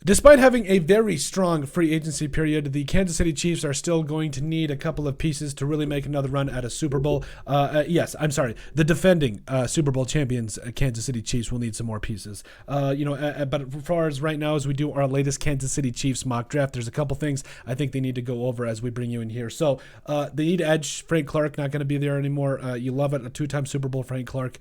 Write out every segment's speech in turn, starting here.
Despite having a very strong free agency period, the Kansas City Chiefs are still going to need a couple of pieces to really make another run at a Super Bowl. The defending Super Bowl champions, Kansas City Chiefs, will need some more pieces. But as far as right now, as we do our latest Kansas City Chiefs mock draft, there's a couple things I think they need to go over as we bring you in here. So they need edge. Frank Clark not going to be there anymore. You love it. A two-time Super Bowl Frank Clark,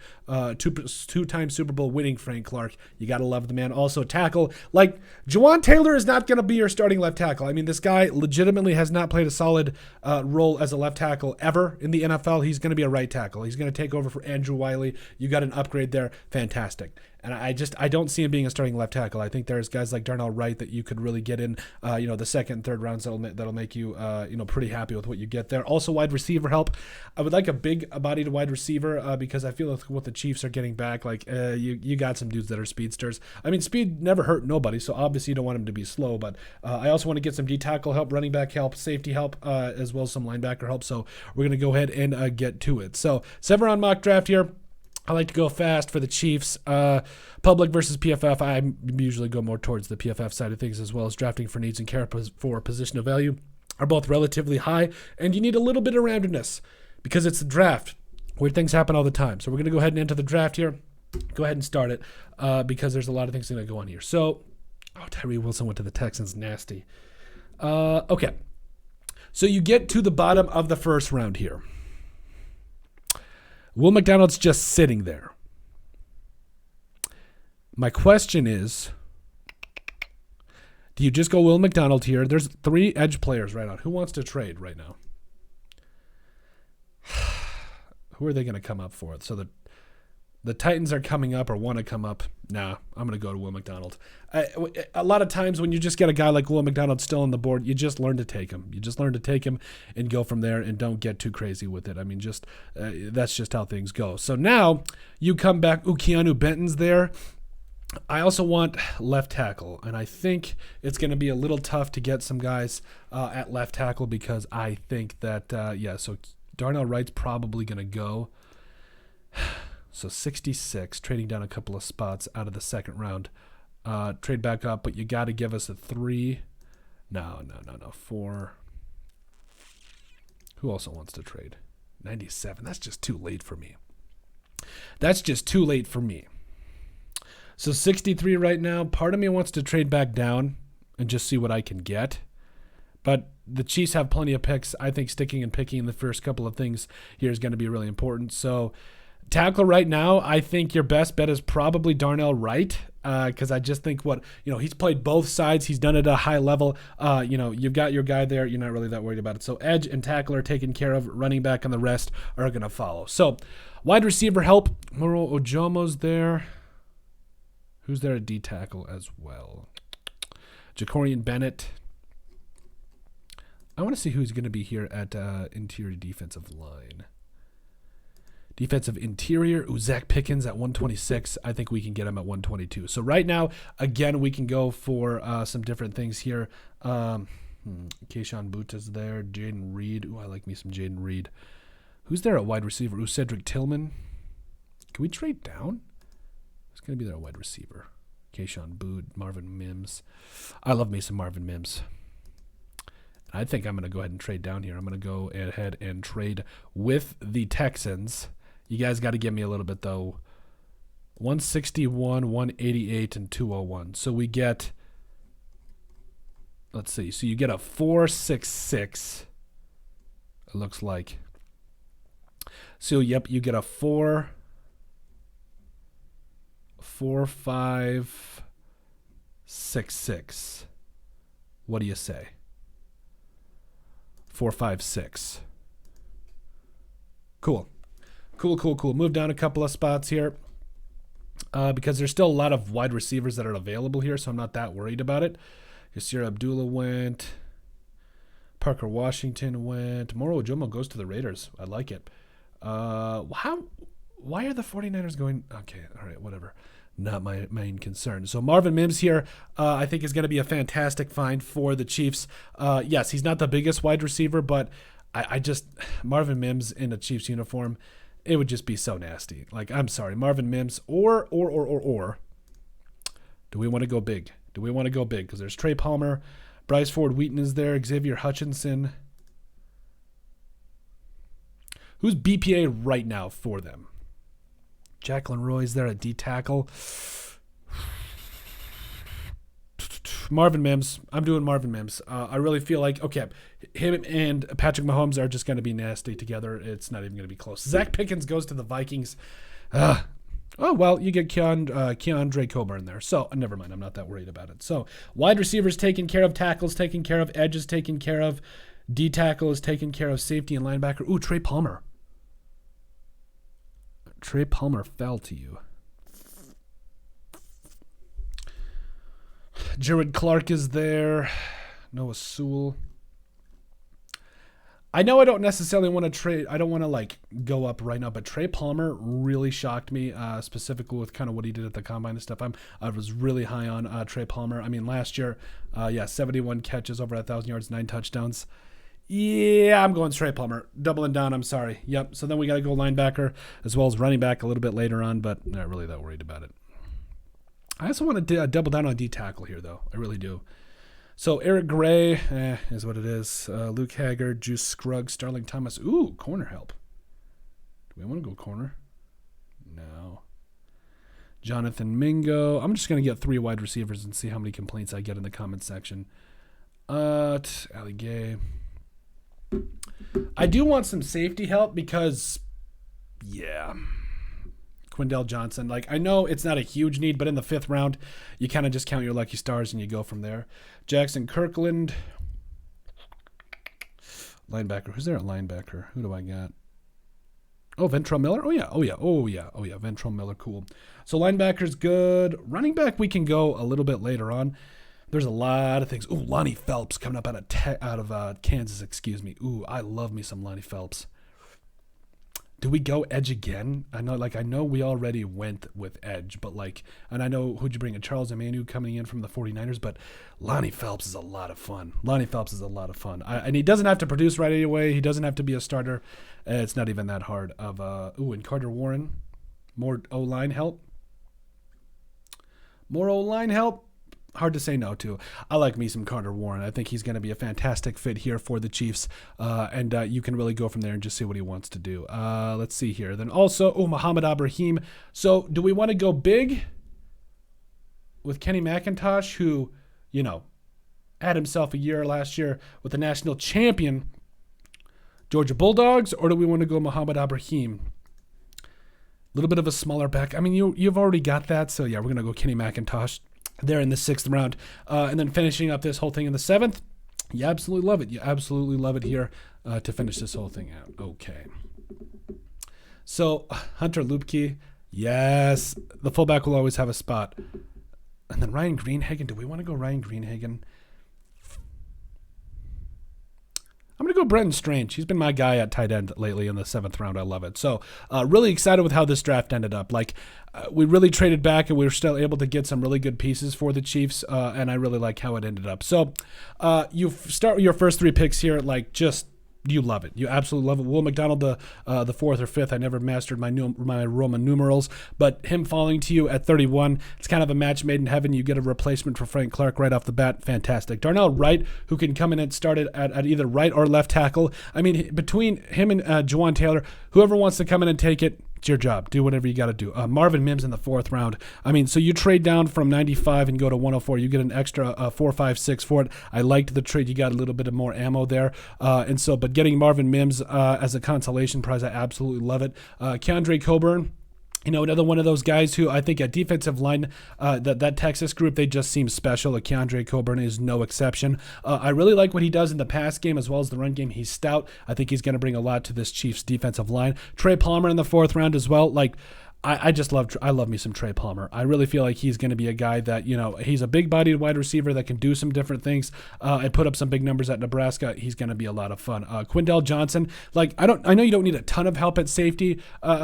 two-time Super Bowl winning Frank Clark. You got to love the man. Also tackle, like Jawan Taylor is not going to be your starting left tackle. I mean, this guy legitimately has not played a solid role as a left tackle ever in the NFL. He's going to be a right tackle. He's going to take over for Andrew Wiley. You got an upgrade there. Fantastic. And I don't see him being a starting left tackle. I think there's guys like Darnell Wright that you could really get in, the second and third rounds that'll make you, pretty happy with what you get there. Also, wide receiver help. I would like a big-bodied wide receiver because I feel like what the Chiefs are getting back, you got some dudes that are speedsters. I mean, speed never hurt nobody, so obviously you don't want him to be slow. But I also want to get some D-tackle help, running back help, safety help, as well as some linebacker help. So we're gonna go ahead and get to it. So 7-round mock draft here. I like to go fast for the Chiefs. Public versus PFF, I usually go more towards the PFF side of things, as well as drafting for needs and care for position of value are both relatively high, and you need a little bit of randomness because it's a draft. Weird things happen all the time. So we're going to go ahead and enter the draft here. Go ahead and start it because there's a lot of things going to go on here. So, Tyree Wilson went to the Texans. Nasty. Okay. So you get to the bottom of the first round here. Will McDonald's just sitting there. My question is, do you just go Will McDonald here? There's 3 edge players right now. Who wants to trade right now? Who are they going to come up for? So the Titans are coming up or want to come up. Nah, I'm going to go to Will McDonald. A lot of times when you just get a guy like Will McDonald still on the board, you just learn to take him. You just learn to take him and go from there and don't get too crazy with it. I mean, that's just how things go. So now you come back. Keanu Benton's there. I also want left tackle, and I think it's going to be a little tough to get some guys at left tackle because I think that, so Darnell Wright's probably going to go. So 66, trading down a couple of spots out of the second round. Trade back up, but you got to give us a 3. No, 4. Who also wants to trade? 97. That's just too late for me. So 63 right now. Part of me wants to trade back down and just see what I can get. But the Chiefs have plenty of picks. I think sticking and picking in the first couple of things here is going to be really important. So tackle right now, I think your best bet is probably Darnell Wright because I just think he's played both sides. He's done it at a high level. You've got your guy there. You're not really that worried about it. So edge and tackle are taken care of. Running back and the rest are going to follow. So wide receiver help. Moro Ojomo's there. Who's there at D-tackle as well? Jacorian Bennett. I want to see who's going to be here at interior defensive line. Defensive interior, Zach Pickens at 126. I think we can get him at 122. So right now, again, we can go for some different things here. Keyshawn Butta's there. Jaden Reed. I like me some Jaden Reed. Who's there at wide receiver? Cedric Tillman. Can we trade down? Who's going to be there at wide receiver? Keyshawn Boot, Marvin Mims. I love me some Marvin Mims. I think I'm going to go ahead and trade down here. I'm going to go ahead and trade with the Texans. You guys got to give me a little bit, though. 161, 188, and 201. So we get, let's see. So you get a 466, it looks like. So, yep, you get a 4.566. What do you say? 4.56. Cool. Move down a couple of spots here because there's still a lot of wide receivers that are available here, so I'm not that worried about it. Yasir Abdullah went. Parker Washington went. Moro Ojomo goes to the Raiders. I like it. Why are the 49ers going? Okay, all right, whatever. Not my main concern. So Marvin Mims here, I think is going to be a fantastic find for the Chiefs. Yes, he's not the biggest wide receiver, but I just Marvin Mims in a Chiefs uniform, it would just be so nasty. Like, I'm sorry, Marvin Mims or do we want to go big? Do we want to go big? Because there's Trey Palmer, Bryce Ford Wheaton is there, Xavier Hutchinson. Who's BPA right now for them? Jacqueline Roy's there at D tackle. Marvin Mims. I'm doing Marvin Mims. I really feel like, okay, him and Patrick Mahomes are just going to be nasty together. It's not even going to be close. Zach Pickens goes to the Vikings. Oh, well, you get Keandre Coburn there. So, never mind. I'm not that worried about it. So, wide receivers taken care of, tackles taken care of, edges taken care of, D tackle is taken care of, safety and linebacker. Ooh, Trey Palmer. Trey Palmer fell to you. Jared Clark is there. Noah Sewell. I know I don't necessarily want to trade. I don't want to like go up right now, but Trey Palmer really shocked me, specifically with kind of what he did at the combine and stuff. I was really high on Trey Palmer. I mean, last year, 71 catches, over 1,000 yards, 9 touchdowns. Yeah, I'm going Trey Palmer. Doubling down, I'm sorry. Yep, so then we got to go linebacker as well as running back a little bit later on, but not really that worried about it. I also want to double down on D tackle here, though. I really do. So Eric Gray is what it is. Luke Haggard, Juice Scruggs, Starling Thomas. Ooh, corner help. Do we want to go corner? No. Jonathan Mingo. I'm just going to get 3 wide receivers and see how many complaints I get in the comments section. Ali Gay. I do want some safety help because, yeah, Quindell Johnson. Like, I know it's not a huge need, but in the 5th round, you kind of just count your lucky stars and you go from there. Jackson Kirkland. Linebacker. Who's there at linebacker? Who do I got? Oh, Ventrell Miller? Oh, yeah. Ventrell Miller, cool. So linebacker's good. Running back, we can go a little bit later on. There's a lot of things. Ooh, Lonnie Phelps coming up out of Kansas, excuse me. Ooh, I love me some Lonnie Phelps. Do we go edge again? I know we already went with edge, but and I know who'd you bring in? Charles Emmanuel coming in from the 49ers, but Lonnie Phelps is a lot of fun. And he doesn't have to produce right away. He doesn't have to be a starter. It's not even that hard. And Carter Warren, more O-line help. Hard to say no to. I like me some Carter Warren. I think he's going to be a fantastic fit here for the Chiefs, and you can really go from there and just see what he wants to do. Let's see here. Then also, Muhammad Ibrahim. So do we want to go big with Kenny McIntosh, who, had himself a year last year with the national champion Georgia Bulldogs, or do we want to go Muhammad Ibrahim? A little bit of a smaller back. I mean, you've already got that, so yeah, we're going to go Kenny McIntosh there in the 6th round. And then finishing up this whole thing in the 7th. You absolutely love it. You absolutely love it here to finish this whole thing out. Okay. So Hunter Lupke. Yes. The fullback will always have a spot. And then Ryan Greenhagen. Do we want to go Ryan Greenhagen? I'm going to go Brenton Strange. He's been my guy at tight end lately in the 7th round. I love it. So really excited with how this draft ended up. We really traded back and we were still able to get some really good pieces for the Chiefs, and I really like how it ended up. So you start with your first 3 picks here, you love it. You absolutely love it. Will McDonald, the 4th or 5th. I never mastered my Roman numerals, but him falling to you at 31, it's kind of a match made in heaven. You get a replacement for Frank Clark right off the bat. Fantastic. Darnell Wright, who can come in and start it at either right or left tackle. I mean, between him and Juwan Taylor, whoever wants to come in and take it, it's your job. Do whatever you got to do. Marvin Mims in the 4th round. I mean, so you trade down from 95 and go to 104. You get an extra 4, 5, 6 for it. I liked the trade. You got a little bit of more ammo there. But getting Marvin Mims as a consolation prize, I absolutely love it. Keandre Coburn. Another one of those guys who I think at defensive line, that Texas group, they just seem special. Keandre Coburn is no exception. I really like what he does in the pass game as well as the run game. He's stout. I think he's going to bring a lot to this Chiefs defensive line. Trey Palmer in the 4th round as well. I love me some Trey Palmer. I really feel like he's going to be a guy that, he's a big-bodied wide receiver that can do some different things and put up some big numbers at Nebraska. He's going to be a lot of fun. Quindell Johnson, I know you don't need a ton of help at safety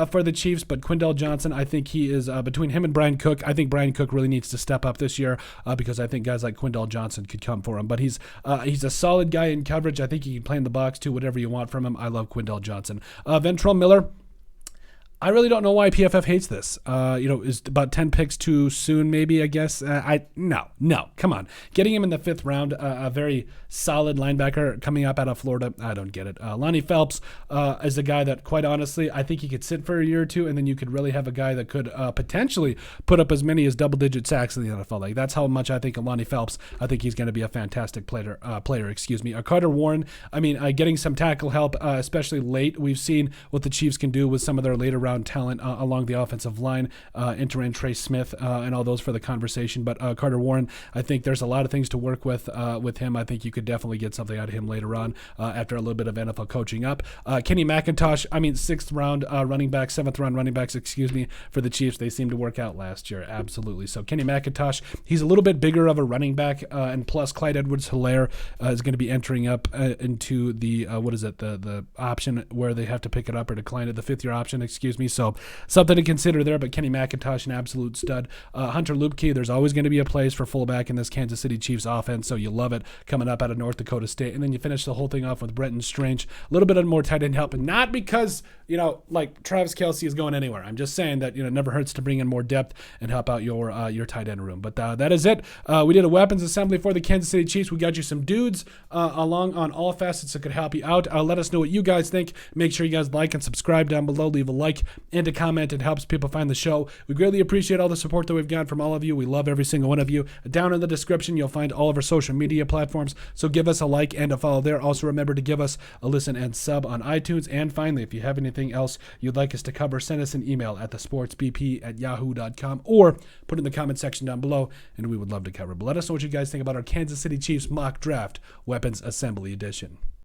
for the Chiefs, but Quindell Johnson, I think he is between him and Brian Cook. I think Brian Cook really needs to step up this year because I think guys like Quindell Johnson could come for him. But he's a solid guy in coverage. I think he can play in the box too, whatever you want from him. I love Quindell Johnson. Ventrell Miller. I really don't know why PFF hates this. Is about 10 picks too soon, maybe, I guess. No, come on. Getting him in the 5th round, a very solid linebacker coming up out of Florida, I don't get it. Lonnie Phelps is a guy that, quite honestly, I think he could sit for a year or two, and then you could really have a guy that could potentially put up as many as double-digit sacks in the NFL. Like, that's how much I think of Lonnie Phelps. I think he's going to be a fantastic player. Carter Warren, getting some tackle help, especially late. We've seen what the Chiefs can do with some of their later round talent along the offensive line, enter in Trey Smith and all those for the conversation. But Carter Warren, I think there's a lot of things to work with him. I think you could definitely get something out of him later on after a little bit of NFL coaching up. Kenny McIntosh, 6th round running back, 7th round running backs, for the Chiefs. They seemed to work out last year, absolutely. So Kenny McIntosh, he's a little bit bigger of a running back, and plus Clyde Edwards-Helaire is going to be entering up into the the option where they have to pick it up or decline it, the 5th-year option, So something to consider there, but Kenny McIntosh, an absolute stud. Hunter Luepke, there's always going to be a place for fullback in this Kansas City Chiefs offense, so you love it coming up out of North Dakota State. And then you finish the whole thing off with Brenton Strange. A little bit of more tight end help, and not because, Travis Kelce is going anywhere. I'm just saying that, it never hurts to bring in more depth and help out your tight end room. But that is it. We did a weapons assembly for the Kansas City Chiefs. We got you some dudes along on all facets that could help you out. Let us know what you guys think. Make sure you guys like and subscribe down below. Leave a like and a comment. It helps people find the show. We greatly appreciate all the support that we've got from all of you. We love every single one of you. Down in the description, you'll find all of our social media platforms, so give us a like and a follow there. Also, remember to give us a listen and sub on iTunes. And finally, if you have anything else you'd like us to cover, send us an email at thesportsbp@yahoo.com or put it in the comment section down below, and we would love to cover it. But let us know what you guys think about our Kansas City Chiefs mock draft weapons assembly edition.